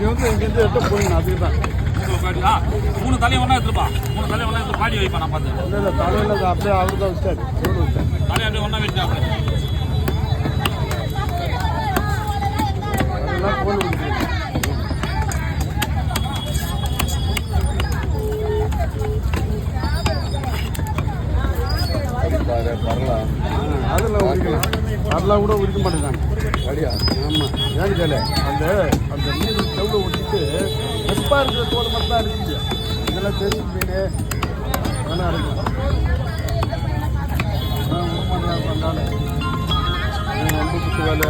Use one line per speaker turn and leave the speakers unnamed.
வந்து இங்கேருந்து எடுத்து போயிடணும். அதுக்கு தான்
பாடியா 3 தலையை ஒன்றா எடுத்துப்பா. 3 தலையை ஒன்றா எடுத்து பாடி வைப்பா. நான் பார்த்து
இல்லை தலையில் அப்படியே அவர் தான் வச்சார்.
தலையை அப்படியே ஒன்றா வச்சு அப்படியே
அதெல்லாம் போன் வரலாம். அதில் உரிக்கலாம். அதெல்லாம் கூட உரிக்க மாட்டேங்காங்க. அப்படியா? ஆமாம். ஏன்னு கேளு, அந்த அந்த மீன் செவ்வளோ ஒட்டிட்டு வெப்பாக இருக்கிற தோல் மட்டும் தான் இருக்குது. இதெல்லாம் தெரியும் மீன் அதெல்லாம் இருக்கும். உருமாடியாக பண்ணாலும் ரொம்ப குத்து வேலை